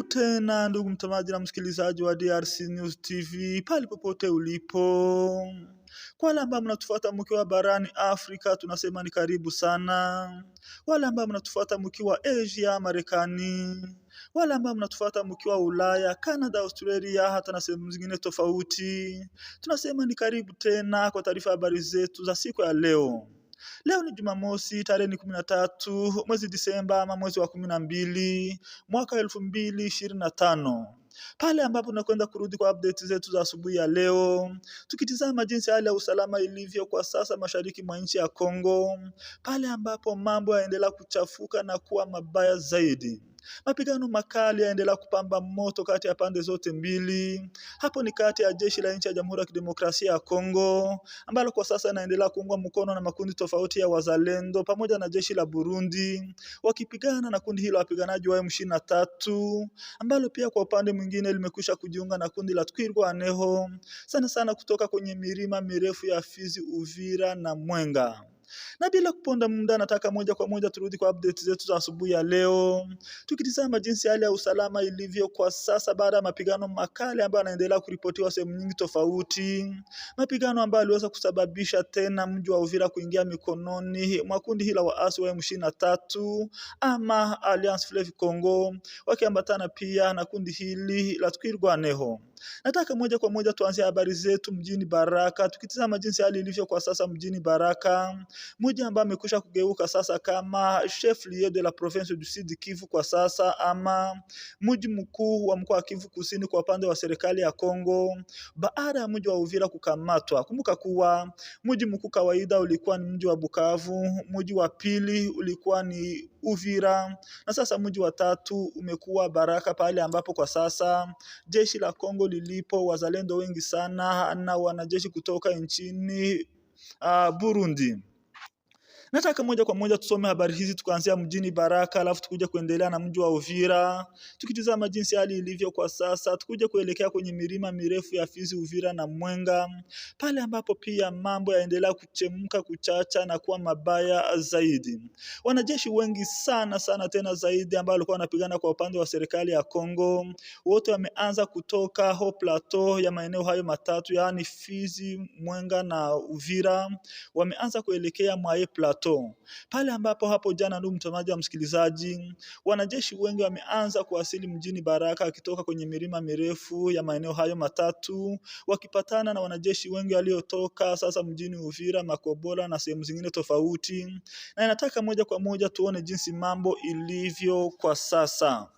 tena ndugu mtazamaji na msikilizaji wa DRC News TV pale popote ulipo. Kwa wale ambao mnatufuata mkiwa barani Afrika tunasema ni karibu sana. Wale ambao mnatufuata mkiwa Asia, Marekani, wale ambao mnatufuata mkiwa Ulaya, Canada, Australia, hata na sehemu zingine tofauti, tunasema ni karibu tena kwa taarifa habari zetu za siku ya leo. Leo ni Jumamosi, tarehe 13 mwezi Disemba ama mwezi wa 12 mwaka 2025. Pale ambapo tunakwenda kurudi kwa update zetu za asubuhi ya leo, tukitizama jinsi hali ya usalama ilivyo kwa sasa mashariki mwa nchi ya Kongo, pale ambapo mambo yaendelea kuchafuka na kuwa mabaya zaidi. Mapigano makali yaendelea kupamba moto kati ya pande zote mbili. Hapo ni kati ya jeshi la nchi ya Jamhuri ya Kidemokrasia ya Kongo ambalo kwa sasa inaendelea kuungwa mkono na makundi tofauti ya wazalendo pamoja na jeshi la Burundi, wakipigana na kundi hilo wapiganaji wa M23 ambalo pia kwa upande mwingine limekwisha kujiunga na kundi la Twirwaneho sana sana kutoka kwenye milima mirefu ya Fizi, Uvira na Mwenga. Na bila kuponda muda nataka moja kwa moja turudi kwa update zetu za asubuhi ya leo, tukitizama jinsi hali ya usalama ilivyo kwa sasa baada ya mapigano makali ambayo yanaendelea kuripotiwa sehemu nyingi tofauti. Mapigano ambayo yaliweza kusababisha tena mji wa Uvira kuingia mikononi mwa kundi hila waasi wa M23 ama Alliance Fleuve Congo, wakiambatana pia na kundi hili la Twirwaneho. Nataka moja kwa moja tuanze habari zetu mjini Baraka, tukitizama jinsi hali ilivyo kwa sasa mjini Baraka, mji ambao amekwisha kugeuka sasa kama chef lieu de la province du Sud Kivu kwa sasa, ama mji mkuu wa mkoa wa Kivu Kusini kwa upande wa serikali ya Kongo, baada ya mji wa Uvira kukamatwa. Kumbuka kuwa mji mkuu kawaida ulikuwa ni mji wa Bukavu, mji wa pili ulikuwa ni Uvira, na sasa mji wa tatu umekuwa Baraka, pale ambapo kwa sasa jeshi la Kongo lilipo, wazalendo wengi sana na wanajeshi kutoka nchini Burundi. Nataka moja kwa moja tusome habari hizi tukaanzia mjini Baraka alafu tukuje kuendelea na mji wa Uvira, tukitizama jinsi hali ilivyo kwa sasa, tukuje kuelekea kwenye milima mirefu ya Fizi, Uvira na Mwenga, pale ambapo pia mambo yaendelea kuchemka, kuchacha na kuwa mabaya zaidi. Wanajeshi wengi sana tena zaidi ambao walikuwa wanapigana kwa upande wa serikali ya Kongo, wote wameanza kutoka ho plateau ya maeneo hayo matatu, yaani Fizi, Mwenga na Uvira, wameanza kuelekea mwa plateau. Pale ambapo hapo jana, ndugu mtazamaji wa msikilizaji, wanajeshi wengi wameanza kuwasili mjini Baraka akitoka kwenye milima mirefu ya maeneo hayo matatu, wakipatana na wanajeshi wengi waliotoka sasa mjini Uvira, Makobola na sehemu zingine tofauti. Na nataka moja kwa moja tuone jinsi mambo ilivyo kwa sasa.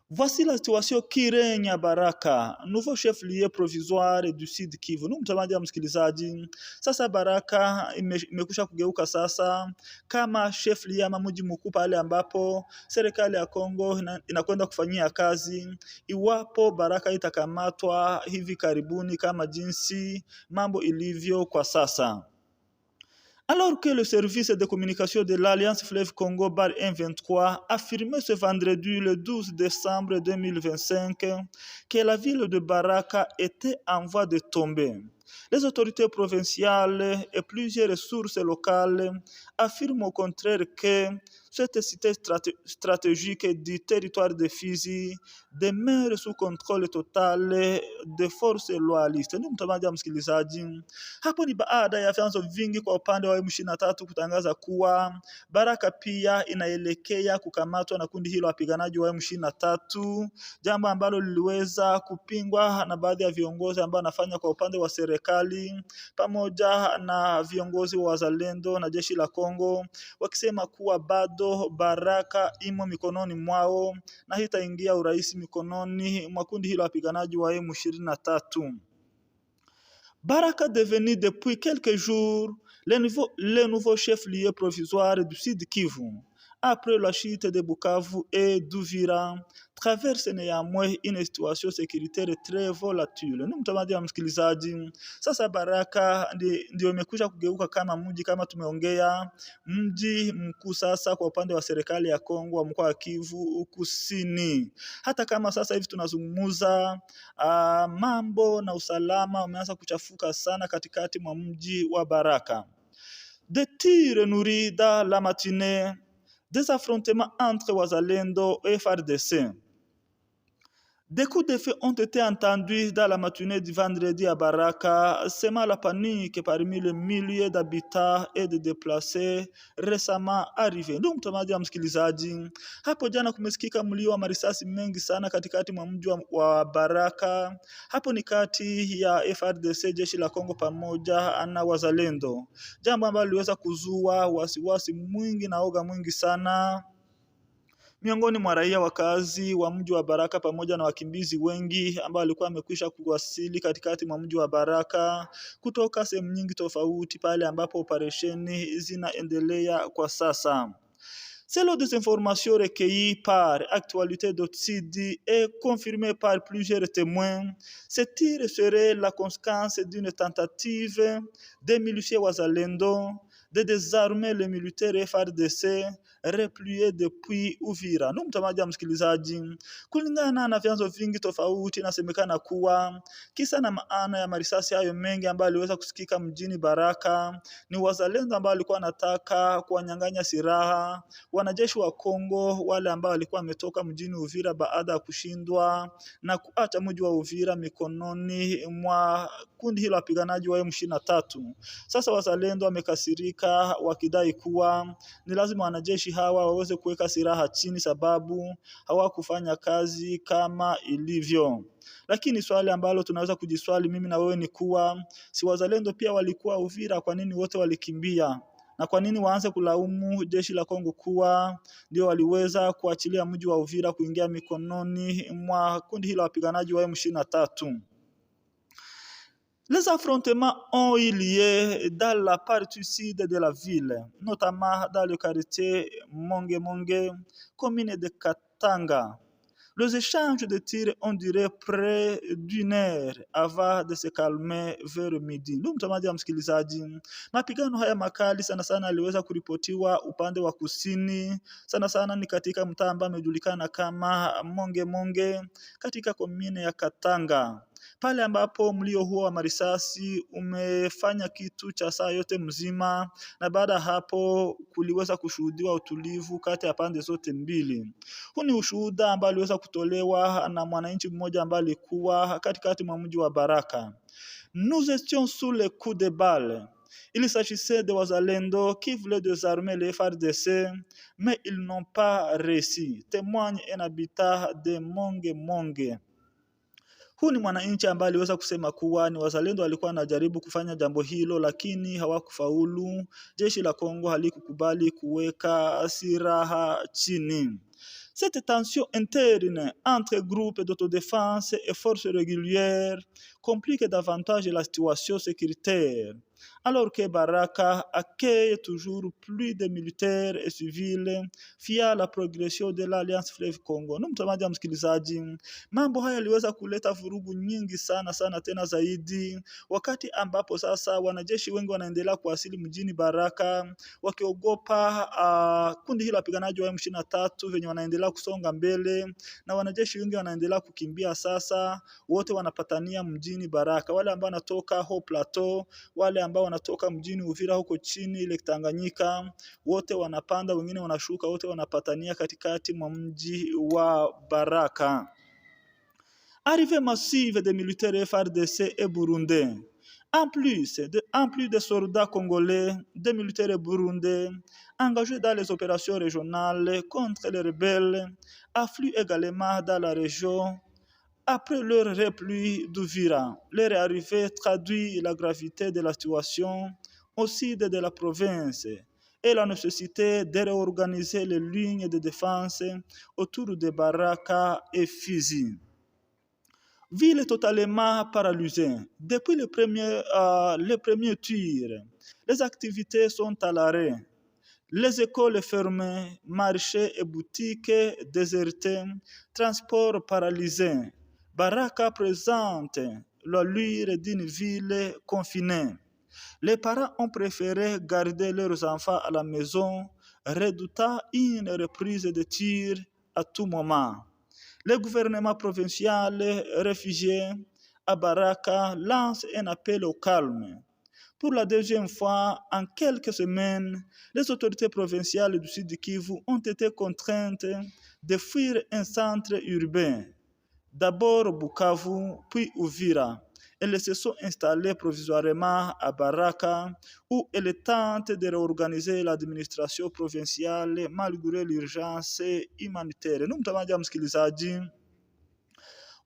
Voici la situation Kirenya Baraka, nouveau chef lieu provisoire du Sud Kivu. Mtazamaji wa msikilizaji, sasa Baraka imekusha kugeuka sasa kama chef lieu ama mji mkuu, pale ambapo serikali ya Kongo inakwenda kufanyia kazi iwapo Baraka itakamatwa hivi karibuni, kama jinsi mambo ilivyo kwa sasa. Alors que le service de communication de l'Alliance Fleuve Congo Bar M23 affirmait ce vendredi le 12 décembre 2025 que la ville de Baraka était en voie de tomber, les autorités provinciales et plusieurs sources locales affirment au contraire que cette cité stratégique du territoire de Fizi demeure sous contrôle total de forces loyalistes. Ndio mtazamaji wa msikilizaji, hapo ni baada ya vyanzo vingi kwa upande wa M23 kutangaza kuwa Baraka pia inaelekea kukamatwa na kundi hilo wapiganaji wa M23, jambo ambalo liliweza kupingwa na baadhi ya viongozi ambao wanafanya kwa upande wa serikali pamoja na viongozi wa wazalendo na jeshi la Kongo, wakisema kuwa bado Baraka imo mikononi mwao na hitaingia urahisi mikononi mwa kundi hilo wapiganaji wa M23. Baraka devenu depuis quelques jours le nouveau chef-lieu provisoire du Sud Kivu, après la chute de Bukavu et d'Uvira, traverse néanmoins une situation sécuritaire très volatile. Ni mtazamaji wa msikilizaji, sasa Baraka ndio imekwisha kugeuka kama mji, kama tumeongea, mji mkuu sasa kwa upande wa serikali ya Kongo wa mkoa wa Kivu Kusini. Hata kama sasa hivi tunazungumza, mambo na usalama umeanza kuchafuka sana katikati mwa mji wa Baraka. Des tirs nourris dans la matinée, des affrontements entre Wazalendo et FARDC. Des coups de feu ont été entendus dans la matinée du vendredi à Baraka, semant la panique parmi les milliers d'habitants et de déplacés récemment arrivés. Ndugu mtazamaji na msikilizaji, hapo jana kumesikika mlio wa marisasi mengi sana katikati mwa mji wa Baraka. Hapo ni kati ya FARDC, jeshi la Kongo pamoja na wazalendo, jambo ambalo liweza kuzua wasiwasi mwingi na oga mwingi sana miongoni mwa raia wakazi wa mji wa Baraka pamoja na wakimbizi wengi ambao walikuwa wamekwisha kuwasili katikati mwa mji wa Baraka kutoka sehemu nyingi tofauti pale ambapo operesheni zinaendelea kwa sasa. Selon des informations recueillies par Actualité.cd et confirmées par plusieurs témoins, ce tir serait la conséquence d'une tentative des miliciens wazalendo de désarmer les militaires FARDC repliés depuis Uvira. Ndugu mtazamaji na msikilizaji, kulingana na vyanzo vingi tofauti, inasemekana kuwa kisa na maana ya marisasi hayo mengi ambayo aliweza kusikika mjini Baraka ni wazalendo ambao walikuwa wanataka kuwanyang'anya silaha wanajeshi wa Kongo wale ambao walikuwa wametoka mjini Uvira baada ya kushindwa na kuacha mji wa Uvira mikononi mwa kundi hilo wapiganaji wa M23. Sasa wazalendo wamekasirika wakidai kuwa ni lazima wanajeshi hawa waweze kuweka silaha chini, sababu hawakufanya kazi kama ilivyo. Lakini swali ambalo tunaweza kujiswali mimi na wewe ni kuwa si wazalendo pia walikuwa Uvira? Kwa nini wote walikimbia? Na kwa nini waanze kulaumu jeshi la Kongo kuwa ndio waliweza kuachilia mji wa Uvira kuingia mikononi mwa kundi hilo wapiganaji wa M23? Les affrontements ont eu lieu dans la partie sud de la ville, notamment dans le quartier Monge Monge, commune de Katanga. Les échanges de tirs ont duré près d'une heure avant de se calmer vers midi. Ndugu mtazamaji na msikilizaji, mapigano haya makali sana sana aliweza kuripotiwa upande wa kusini, sana sana ni katika mtaa ambao umejulikana kama Monge Monge katika komine ya Katanga, pale ambapo mlio huo wa marisasi umefanya kitu cha saa yote mzima, na baada hapo kuliweza kushuhudiwa utulivu kati ya pande zote mbili. Huu ni ushuhuda ambao aliweza kutolewa na mwananchi mmoja ambaye alikuwa katikati mwa mji wa Baraka. Nous étions sous les coups de balle. Il s'agissait de wazalendo qui voulaient désarmer les FARDC, mais ils n'ont pas réussi, témoigne un habitant de Monge Monge. Huu ni mwananchi ambaye aliweza kusema kuwa ni wazalendo walikuwa wanajaribu kufanya jambo hilo, lakini hawakufaulu. Jeshi la Kongo halikukubali kuweka silaha chini. Cette tension interne entre groupes d'autodéfense et forces régulières complique davantage la situation sécuritaire, alors que Baraka accueille toujours plus de militaires et civils via la progression de l'Alliance Fleuve Congo. Mtazamaji na msikilizaji, mambo haya yaliweza kuleta vurugu nyingi sana tena zaidi, wakati ambapo sasa wanajeshi wengi wanaendelea kuwasili mjini Baraka wakiogopa kundi hilo wapiganaji wa M23 venye wanaendelea kusonga mbele, na wanajeshi wengi wanaendelea kukimbia. Sasa wote wanapatania mjini Baraka, wale ambao wanatoka Haut Plateau, wale ambao wanatoka mjini Uvira huko chini ile Tanganyika, wote wanapanda, wengine wanashuka, wote wanapatania katikati mwa mji wa Baraka. Arrivée massive des militaires FARDC et burundais. En plus de soldats congolais, des militaires burundais engagés dans les opérations régionales contre les rebelles affluent également dans la région. Après leur repli d'Uvira, leur arrivée traduit la gravité de la situation au sud de la province et la nécessité de réorganiser les lignes de défense autour de Baraka et Fizi. Ville totalement paralysée. Depuis les premiers tirs, les activités sont à l'arrêt. Les écoles fermées, marchés et boutiques désertés, transports paralysés. Baraka présente l'allure d'une ville confinée. Les parents ont préféré garder leurs enfants à la maison, redoutant une reprise de tirs à tout moment. Le gouvernement provincial réfugié à Baraka lance un appel au calme. Pour la deuxième fois en quelques semaines, les autorités provinciales du Sud Kivu ont été contraintes de fuir un centre urbain. D'abord Bukavu, puis Uvira. Elles se sont installées provisoirement à Baraka, où elles tentent de réorganiser l'administration provinciale malgré l'urgence humanitaire. Mtazamaji msikilizaji,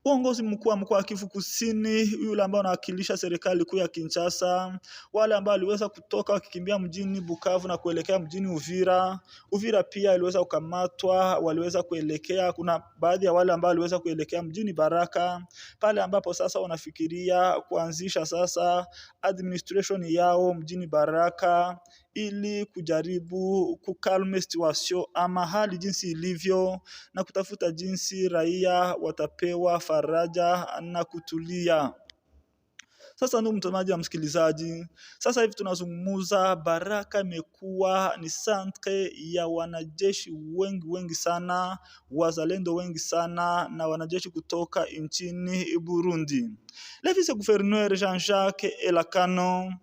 uongozi mkuu wa mkoa wa Kivu Kusini, yule ambao anawakilisha serikali kuu ya Kinshasa, wale ambao waliweza kutoka wakikimbia mjini Bukavu na kuelekea mjini Uvira. Uvira pia iliweza kukamatwa, waliweza kuelekea, kuna baadhi ya wale ambao waliweza kuelekea mjini Baraka, pale ambapo sasa wanafikiria kuanzisha sasa administration yao mjini Baraka, ili kujaribu kukalme situation ama hali jinsi ilivyo, na kutafuta jinsi raia watapewa faraja na kutulia. Sasa ndugu mtazamaji na msikilizaji, sasa hivi tunazungumza, Baraka imekuwa ni centre ya wanajeshi wengi sana, wazalendo wengi sana, na wanajeshi kutoka nchini Burundi. Le vice-gouverneur Jean-Jacques Elakano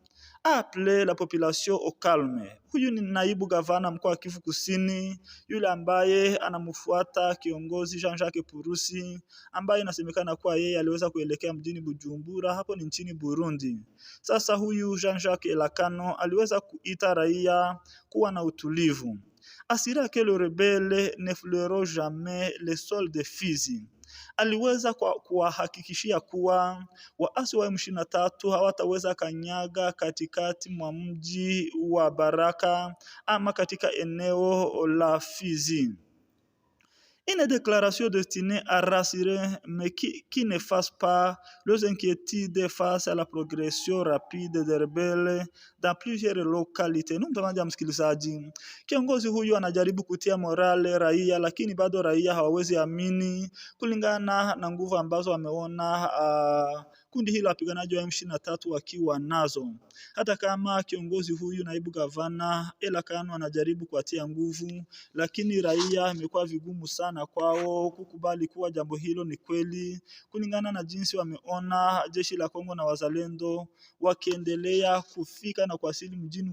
a appelé la population au calme. Huyu ni naibu gavana mkoa wa Kivu Kusini, yule ambaye anamfuata kiongozi Jean-Jacques Purusi, ambaye inasemekana kuwa yeye aliweza kuelekea mjini Bujumbura, hapo ni nchini Burundi. Sasa huyu Jean-Jacques Elakano aliweza kuita raia kuwa na utulivu. Asira que le rebelle ne fleurera jamais le sol de Fizi. Aliweza kuwahakikishia kuwa waasi wa M23 hawataweza kanyaga katikati mwa mji wa Baraka ama katika eneo la Fizi. Une déclaration destinée à rassurer, mais qui ne fasse pas leurs inquiétudes face à la progression rapide des rebelles dans plusieurs localités. Mtazamaji msikilizaji, kiongozi huyu anajaribu kutia morale raia, lakini bado raia hawawezi amini kulingana na nguvu ambazo wameona kundi hilo wapiganaji wa M23 wakiwa nazo. Hata kama kiongozi huyu naibu gavana Elakano anajaribu kuatia nguvu, lakini raia imekuwa vigumu sana kwao kukubali kuwa jambo hilo ni kweli, kulingana na jinsi wameona jeshi la Kongo na wazalendo wakiendelea kufika na kuwasili mjini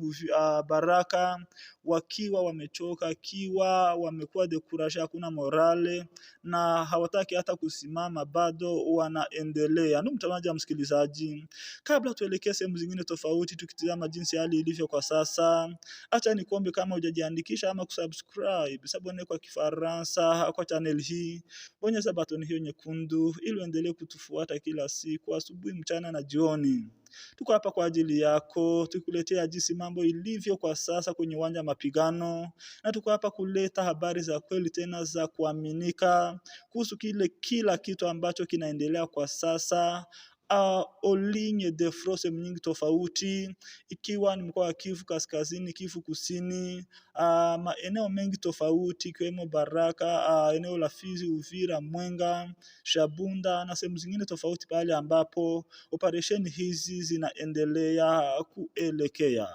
Baraka, wakiwa wamechoka, kiwa wamekuwa decouraged, hakuna morale na hawataki hata kusimama, bado wanaendelea. Mtazamaji msikilizaji, kabla tuelekee sehemu zingine tofauti tukitazama jinsi hali ilivyo kwa sasa, acha nikuombe kama hujajiandikisha ama kusubscribe, sabone kwa Kifaransa kwa channel hii, bonyeza button hiyo nyekundu ili uendelee kutufuata kila siku, asubuhi, mchana na jioni. Tuko hapa kwa ajili yako, tukuletea jinsi mambo ilivyo kwa sasa kwenye uwanja mapigano, na tuko hapa kuleta habari za kweli tena za kuaminika kuhusu kila kitu ambacho kinaendelea kwa sasa au ligne de front nyingi tofauti, ikiwa ni mkoa wa Kivu Kaskazini, Kivu Kusini, maeneo mengi tofauti ikiwemo Baraka, eneo la Fizi, Uvira, Mwenga, Shabunda na sehemu zingine tofauti pale ambapo operesheni hizi zinaendelea kuelekea.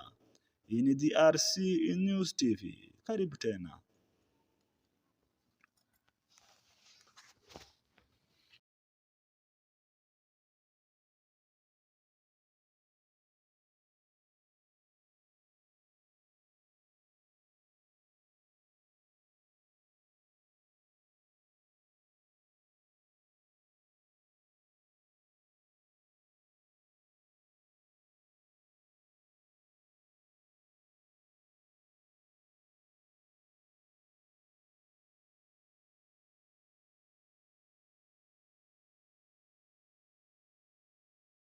Hii ni DRC News TV. Karibu tena.